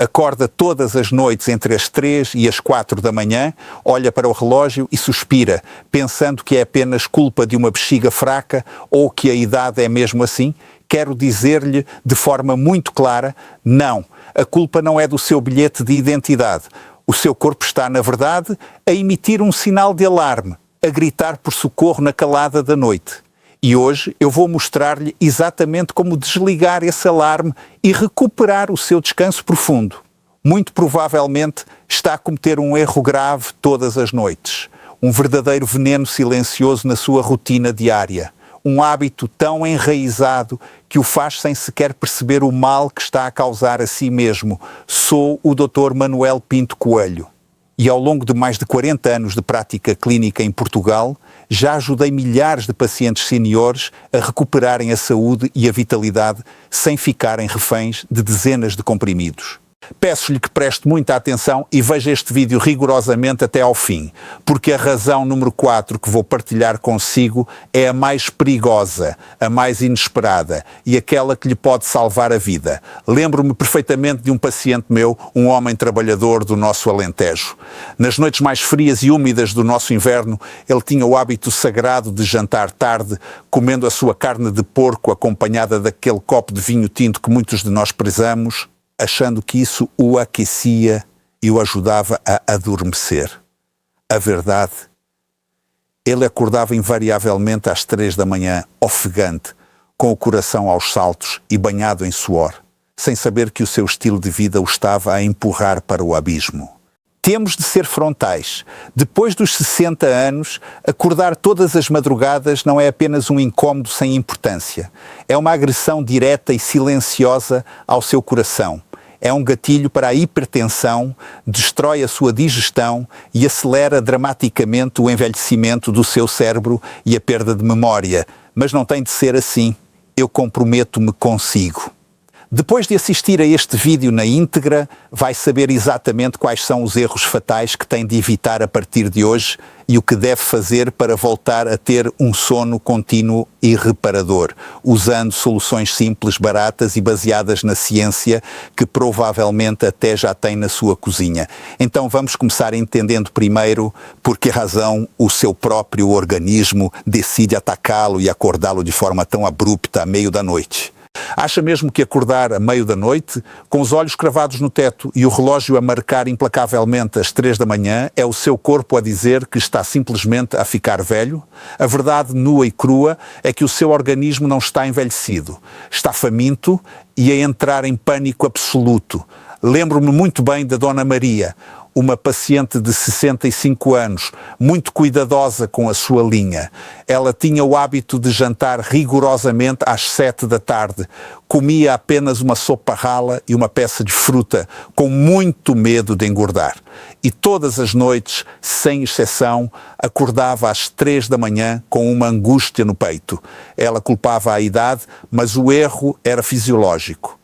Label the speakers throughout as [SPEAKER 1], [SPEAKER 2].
[SPEAKER 1] Acorda todas as noites entre as 3 e as 4 da manhã, olha para o relógio e suspira, pensando que é apenas culpa de uma bexiga fraca ou que a idade é mesmo assim. Quero dizer-lhe de forma muito clara, não, a culpa não é do seu bilhete de identidade. O seu corpo está, na verdade, a emitir um sinal de alarme, a gritar por socorro na calada da noite. E hoje eu vou mostrar-lhe exatamente como desligar esse alarme e recuperar o seu descanso profundo. Muito provavelmente está a cometer um erro grave todas as noites. Um verdadeiro veneno silencioso na sua rotina diária. Um hábito tão enraizado que o faz sem sequer perceber o mal que está a causar a si mesmo. Sou o Dr. Manuel Pinto Coelho. E ao longo de mais de 40 anos de prática clínica em Portugal, já ajudei milhares de pacientes seniores a recuperarem a saúde e a vitalidade sem ficarem reféns de dezenas de comprimidos. Peço-lhe que preste muita atenção e veja este vídeo rigorosamente até ao fim, porque a razão número 4 que vou partilhar consigo é a mais perigosa, a mais inesperada e aquela que lhe pode salvar a vida. Lembro-me perfeitamente de um paciente meu, um homem trabalhador do nosso Alentejo. Nas noites mais frias e úmidas do nosso inverno, ele tinha o hábito sagrado de jantar tarde, comendo a sua carne de porco acompanhada daquele copo de vinho tinto que muitos de nós prezamos, achando que isso o aquecia e o ajudava a adormecer. A verdade, ele acordava invariavelmente às 3 da manhã, ofegante, com o coração aos saltos e banhado em suor, sem saber que o seu estilo de vida o estava a empurrar para o abismo. Temos de ser frontais. Depois dos 60 anos, acordar todas as madrugadas não é apenas um incômodo sem importância. É uma agressão direta e silenciosa ao seu coração. É um gatilho para a hipertensão, destrói a sua digestão e acelera dramaticamente o envelhecimento do seu cérebro e a perda de memória. Mas não tem de ser assim. Eu comprometo-me consigo. Depois de assistir a este vídeo na íntegra, vai saber exatamente quais são os erros fatais que tem de evitar a partir de hoje e o que deve fazer para voltar a ter um sono contínuo e reparador, usando soluções simples, baratas e baseadas na ciência que provavelmente até já tem na sua cozinha. Então vamos começar entendendo primeiro por que razão o seu próprio organismo decide atacá-lo e acordá-lo de forma tão abrupta à meio da noite. Acha mesmo que acordar a meio da noite, com os olhos cravados no teto e o relógio a marcar implacavelmente às 3 da manhã, é o seu corpo a dizer que está simplesmente a ficar velho? A verdade nua e crua é que o seu organismo não está envelhecido. Está faminto e a entrar em pânico absoluto. Lembro-me muito bem da Dona Maria, uma paciente de 65 anos, muito cuidadosa com a sua linha. Ela tinha o hábito de jantar rigorosamente às 7 da tarde. Comia apenas uma sopa rala e uma peça de fruta, com muito medo de engordar. E todas as noites, sem exceção, acordava às 3 da manhã com uma angústia no peito. Ela culpava a idade, mas o erro era fisiológico.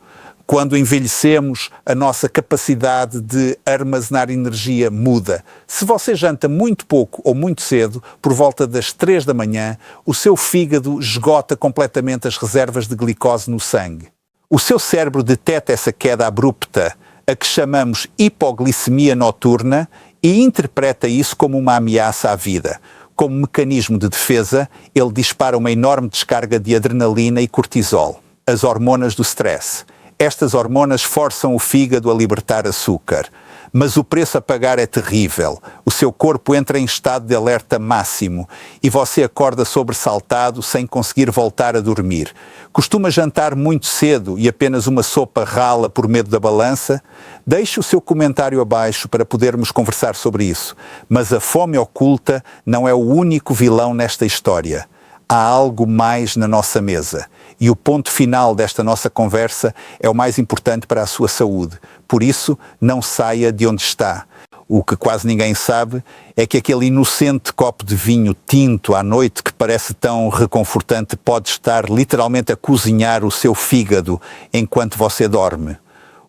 [SPEAKER 1] Quando envelhecemos, a nossa capacidade de armazenar energia muda. Se você janta muito pouco ou muito cedo, por volta das 3 da manhã, o seu fígado esgota completamente as reservas de glicose no sangue. O seu cérebro detecta essa queda abrupta, a que chamamos hipoglicemia noturna, e interpreta isso como uma ameaça à vida. Como mecanismo de defesa, ele dispara uma enorme descarga de adrenalina e cortisol, as hormonas do stress. Estas hormonas forçam o fígado a libertar açúcar. Mas o preço a pagar é terrível. O seu corpo entra em estado de alerta máximo e você acorda sobressaltado sem conseguir voltar a dormir. Costuma jantar muito cedo e apenas uma sopa rala por medo da balança? Deixe o seu comentário abaixo para podermos conversar sobre isso. Mas a fome oculta não é o único vilão nesta história. Há algo mais na nossa mesa. E o ponto final desta nossa conversa é o mais importante para a sua saúde. Por isso, não saia de onde está. O que quase ninguém sabe é que aquele inocente copo de vinho tinto à noite que parece tão reconfortante pode estar literalmente a cozinhar o seu fígado enquanto você dorme.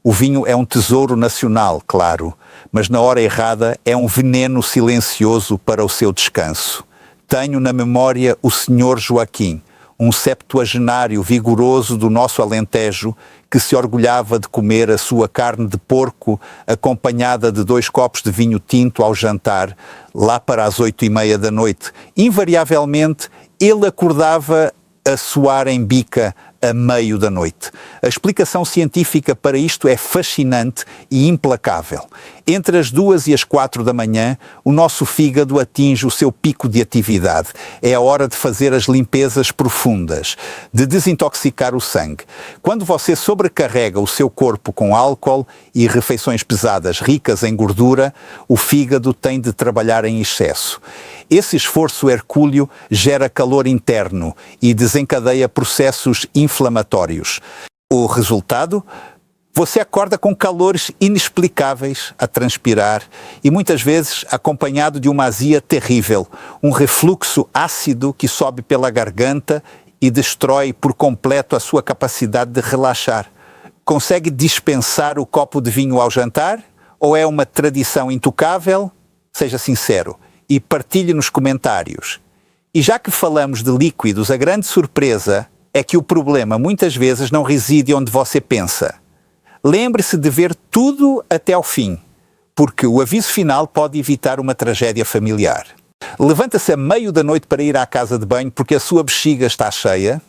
[SPEAKER 1] O vinho é um tesouro nacional, claro, mas na hora errada é um veneno silencioso para o seu descanso. Tenho na memória o Sr. Joaquim, um septuagenário vigoroso do nosso Alentejo que se orgulhava de comer a sua carne de porco acompanhada de 2 copos de vinho tinto ao jantar, lá para as 8h30 da noite. Invariavelmente, ele acordava a suar em bica a meio da noite. A explicação científica para isto é fascinante e implacável. Entre as 2 e as 4 da manhã, o nosso fígado atinge o seu pico de atividade. É a hora de fazer as limpezas profundas, de desintoxicar o sangue. Quando você sobrecarrega o seu corpo com álcool e refeições pesadas ricas em gordura, o fígado tem de trabalhar em excesso. Esse esforço hercúleo gera calor interno e desencadeia processos inflamatórios. O resultado? Você acorda com calores inexplicáveis a transpirar e muitas vezes acompanhado de uma azia terrível, um refluxo ácido que sobe pela garganta e destrói por completo a sua capacidade de relaxar. Consegue dispensar o copo de vinho ao jantar? Ou é uma tradição intocável? Seja sincero e partilhe nos comentários. E já que falamos de líquidos, a grande surpresa é que o problema muitas vezes não reside onde você pensa. Lembre-se de ver tudo até ao fim, porque o aviso final pode evitar uma tragédia familiar. Levanta-se a meio da noite para ir à casa de banho porque a sua bexiga está cheia?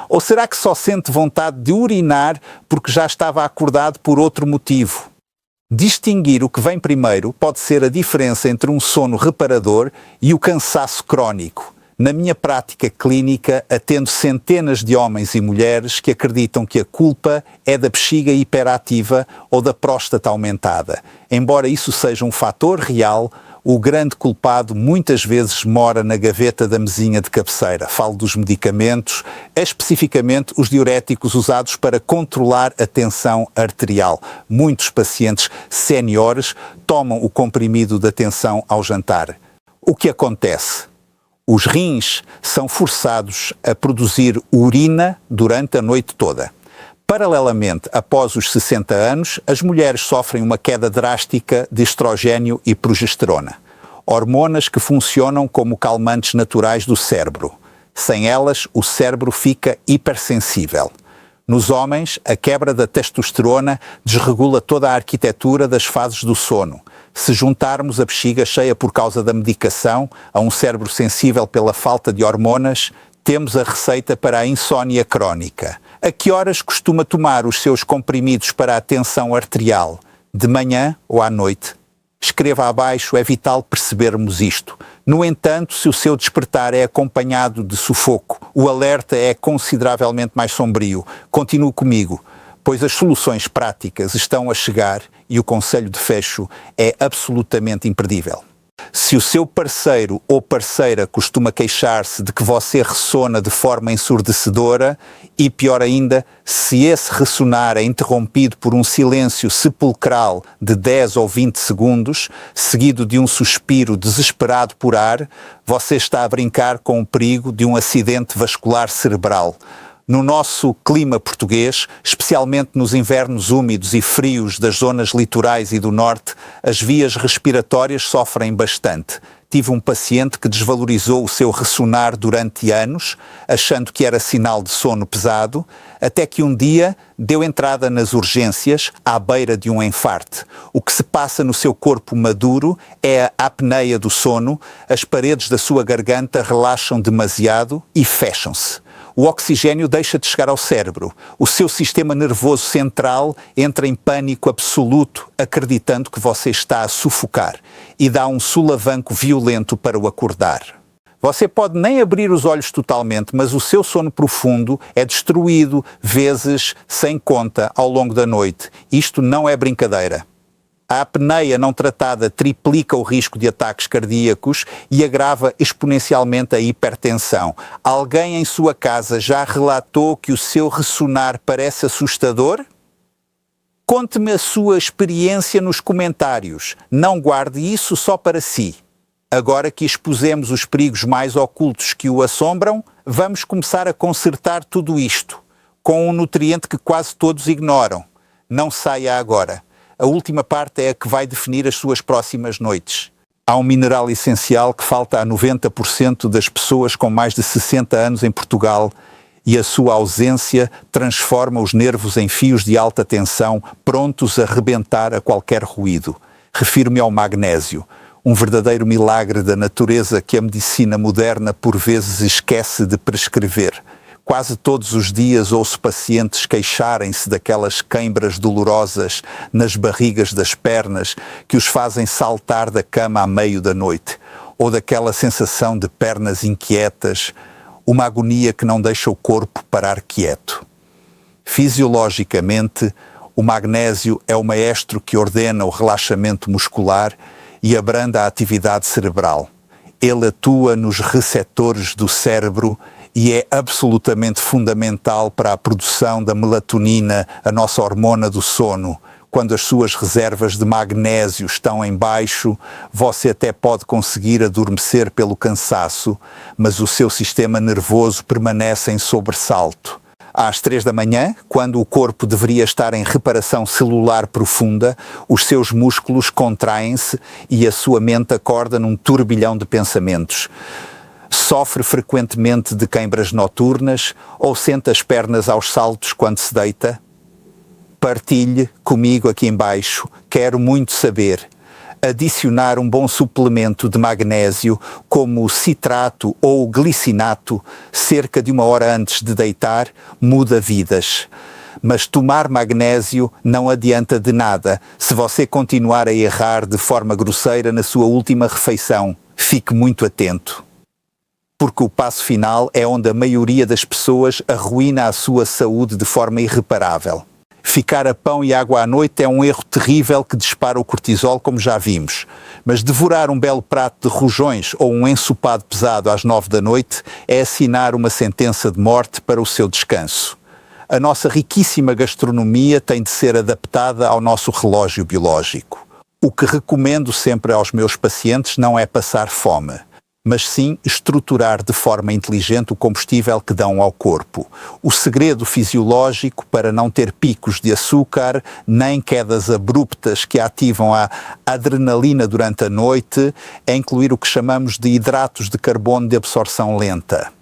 [SPEAKER 1] Ou será que só sente vontade de urinar porque já estava acordado por outro motivo? Distinguir o que vem primeiro pode ser a diferença entre um sono reparador e o cansaço crónico. Na minha prática clínica, atendo centenas de homens e mulheres que acreditam que a culpa é da bexiga hiperativa ou da próstata aumentada. Embora isso seja um fator real, o grande culpado muitas vezes mora na gaveta da mesinha de cabeceira. Falo dos medicamentos, especificamente os diuréticos usados para controlar a tensão arterial. Muitos pacientes séniores tomam o comprimido da tensão ao jantar. O que acontece? Os rins são forçados a produzir urina durante a noite toda. Paralelamente, após os 60 anos, as mulheres sofrem uma queda drástica de estrogênio e progesterona, hormonas que funcionam como calmantes naturais do cérebro. Sem elas, o cérebro fica hipersensível. Nos homens, a quebra da testosterona desregula toda a arquitetura das fases do sono. Se juntarmos a bexiga cheia por causa da medicação a um cérebro sensível pela falta de hormonas, temos a receita para a insónia crónica. A que horas costuma tomar os seus comprimidos para a tensão arterial? De manhã ou à noite? Escreva abaixo, é vital percebermos isto. No entanto, se o seu despertar é acompanhado de sufoco, o alerta é consideravelmente mais sombrio. Continue comigo, pois as soluções práticas estão a chegar e o conselho de fecho é absolutamente imperdível. Se o seu parceiro ou parceira costuma queixar-se de que você ressona de forma ensurdecedora e, pior ainda, se esse ressonar é interrompido por um silêncio sepulcral de 10 ou 20 segundos, seguido de um suspiro desesperado por ar, você está a brincar com o perigo de um acidente vascular cerebral. No nosso clima português, especialmente nos invernos úmidos e frios das zonas litorais e do norte, as vias respiratórias sofrem bastante. Tive um paciente que desvalorizou o seu ressonar durante anos, achando que era sinal de sono pesado, até que um dia deu entrada nas urgências à beira de um enfarte. O que se passa no seu corpo maduro é a apneia do sono, as paredes da sua garganta relaxam demasiado e fecham-se. O oxigênio deixa de chegar ao cérebro. O seu sistema nervoso central entra em pânico absoluto, acreditando que você está a sufocar e dá um sulavanco violento para o acordar. Você pode nem abrir os olhos totalmente, mas o seu sono profundo é destruído vezes sem conta ao longo da noite. Isto não é brincadeira. A apneia não tratada triplica o risco de ataques cardíacos e agrava exponencialmente a hipertensão. Alguém em sua casa já relatou que o seu ressonar parece assustador? Conte-me a sua experiência nos comentários. Não guarde isso só para si. Agora que expusemos os perigos mais ocultos que o assombram, vamos começar a consertar tudo isto, com um nutriente que quase todos ignoram. Não saia agora. A última parte é a que vai definir as suas próximas noites. Há um mineral essencial que falta a 90% das pessoas com mais de 60 anos em Portugal e a sua ausência transforma os nervos em fios de alta tensão prontos a rebentar a qualquer ruído. Refiro-me ao magnésio, um verdadeiro milagre da natureza que a medicina moderna por vezes esquece de prescrever. Quase todos os dias ouço pacientes queixarem-se daquelas queimbras dolorosas nas barrigas das pernas que os fazem saltar da cama à meio da noite, ou daquela sensação de pernas inquietas, uma agonia que não deixa o corpo parar quieto. Fisiologicamente, o magnésio é o maestro que ordena o relaxamento muscular e abranda a atividade cerebral. Ele atua nos receptores do cérebro e é absolutamente fundamental para a produção da melatonina, a nossa hormona do sono. Quando as suas reservas de magnésio estão em baixo, você até pode conseguir adormecer pelo cansaço, mas o seu sistema nervoso permanece em sobressalto. Às 3 da manhã, quando o corpo deveria estar em reparação celular profunda, os seus músculos contraem-se e a sua mente acorda num turbilhão de pensamentos. Sofre frequentemente de queimbras noturnas ou sente as pernas aos saltos quando se deita? Partilhe comigo aqui embaixo, quero muito saber. Adicionar um bom suplemento de magnésio, como o citrato ou o glicinato, cerca de 1 hora antes de deitar, muda vidas. Mas tomar magnésio não adianta de nada se você continuar a errar de forma grosseira na sua última refeição. Fique muito atento. Porque o passo final é onde a maioria das pessoas arruína a sua saúde de forma irreparável. Ficar a pão e água à noite é um erro terrível que dispara o cortisol, como já vimos. Mas devorar um belo prato de rojões ou um ensopado pesado às 9 da noite é assinar uma sentença de morte para o seu descanso. A nossa riquíssima gastronomia tem de ser adaptada ao nosso relógio biológico. O que recomendo sempre aos meus pacientes não é passar fome, mas sim estruturar de forma inteligente o combustível que dão ao corpo. O segredo fisiológico para não ter picos de açúcar, nem quedas abruptas que ativam a adrenalina durante a noite, é incluir o que chamamos de hidratos de carbono de absorção lenta.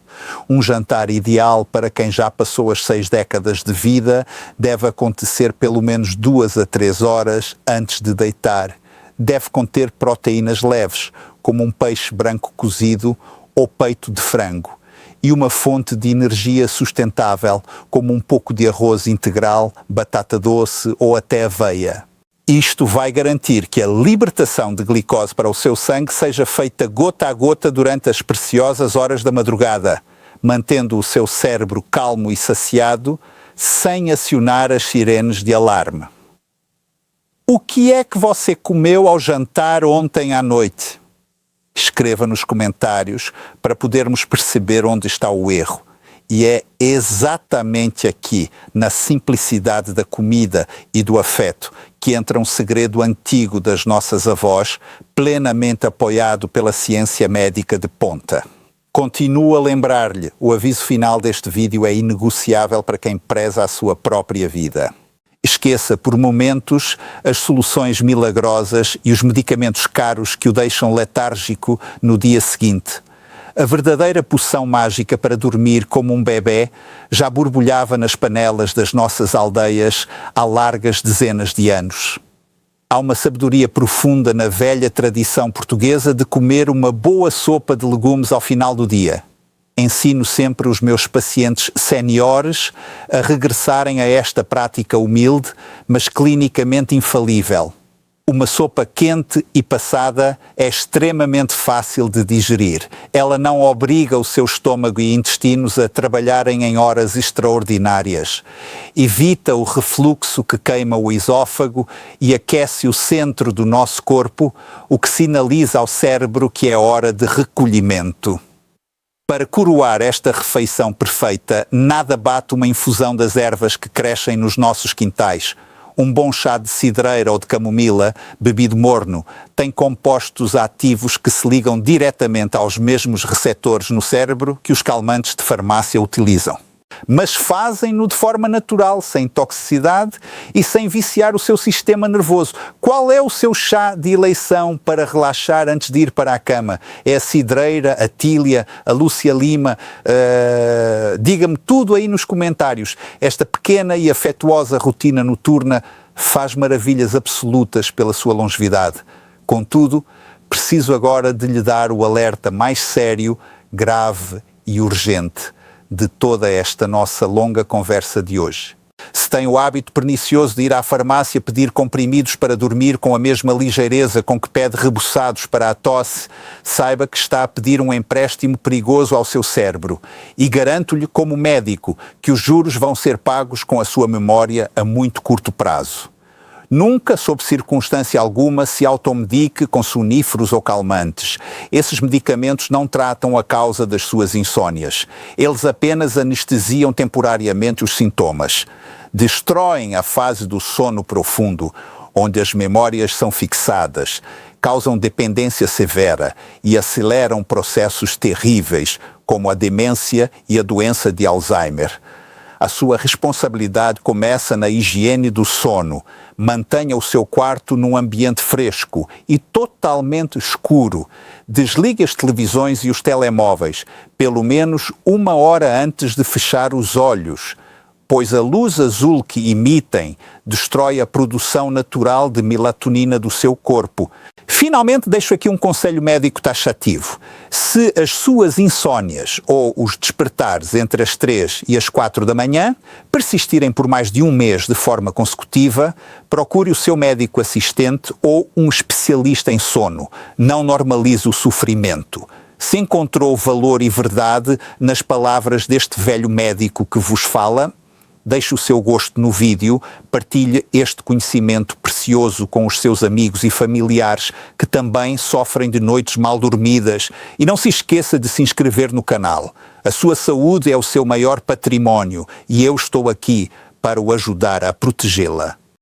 [SPEAKER 1] Um jantar ideal para quem já passou as 6 décadas de vida deve acontecer pelo menos 2 a 3 horas antes de deitar. Deve conter proteínas leves, como um peixe branco cozido ou peito de frango, e uma fonte de energia sustentável, como um pouco de arroz integral, batata doce ou até aveia. Isto vai garantir que a libertação de glicose para o seu sangue seja feita gota a gota durante as preciosas horas da madrugada, mantendo o seu cérebro calmo e saciado, sem acionar as sirenes de alarme. O que é que você comeu ao jantar ontem à noite? Escreva nos comentários para podermos perceber onde está o erro. E é exatamente aqui, na simplicidade da comida e do afeto, que entra um segredo antigo das nossas avós, plenamente apoiado pela ciência médica de ponta. Continuo a lembrar-lhe, o aviso final deste vídeo é inegociável para quem preza a sua própria vida. Esqueça por momentos as soluções milagrosas e os medicamentos caros que o deixam letárgico no dia seguinte. A verdadeira poção mágica para dormir como um bebê já borbulhava nas panelas das nossas aldeias há largas dezenas de anos. Há uma sabedoria profunda na velha tradição portuguesa de comer uma boa sopa de legumes ao final do dia. Ensino sempre os meus pacientes séniores a regressarem a esta prática humilde, mas clinicamente infalível. Uma sopa quente e passada é extremamente fácil de digerir. Ela não obriga o seu estômago e intestinos a trabalharem em horas extraordinárias. Evita o refluxo que queima o esófago e aquece o centro do nosso corpo, o que sinaliza ao cérebro que é hora de recolhimento. Para coroar esta refeição perfeita, nada bate uma infusão das ervas que crescem nos nossos quintais. Um bom chá de cidreira ou de camomila, bebido morno, tem compostos ativos que se ligam diretamente aos mesmos receptores no cérebro que os calmantes de farmácia utilizam. Mas fazem-no de forma natural, sem toxicidade e sem viciar o seu sistema nervoso. Qual é o seu chá de eleição para relaxar antes de ir para a cama? É a cidreira, a tília, a Lúcia Lima? Diga-me tudo aí nos comentários. Esta pequena e afetuosa rotina noturna faz maravilhas absolutas pela sua longevidade. Contudo, preciso agora de lhe dar o alerta mais sério, grave e urgente de toda esta nossa longa conversa de hoje. Se tem o hábito pernicioso de ir à farmácia pedir comprimidos para dormir com a mesma ligeireza com que pede reboçados para a tosse, saiba que está a pedir um empréstimo perigoso ao seu cérebro. E garanto-lhe, como médico, que os juros vão ser pagos com a sua memória a muito curto prazo. Nunca, sob circunstância alguma, se automedique com soníferos ou calmantes. Esses medicamentos não tratam a causa das suas insónias. Eles apenas anestesiam temporariamente os sintomas. Destroem a fase do sono profundo, onde as memórias são fixadas, causam dependência severa e aceleram processos terríveis, como a demência e a doença de Alzheimer. A sua responsabilidade começa na higiene do sono. Mantenha o seu quarto num ambiente fresco e totalmente escuro. Desligue as televisões e os telemóveis, pelo menos 1 hora antes de fechar os olhos, pois a luz azul que emitem destrói a produção natural de melatonina do seu corpo. Finalmente, deixo aqui um conselho médico taxativo. Se as suas insónias ou os despertares entre as 3 e as 4 da manhã persistirem por mais de 1 mês de forma consecutiva, procure o seu médico assistente ou um especialista em sono. Não normalize o sofrimento. Se encontrou valor e verdade nas palavras deste velho médico que vos fala, deixe o seu gosto no vídeo, partilhe este conhecimento precioso com os seus amigos e familiares que também sofrem de noites mal dormidas e não se esqueça de se inscrever no canal. A sua saúde é o seu maior património e eu estou aqui para o ajudar a protegê-la.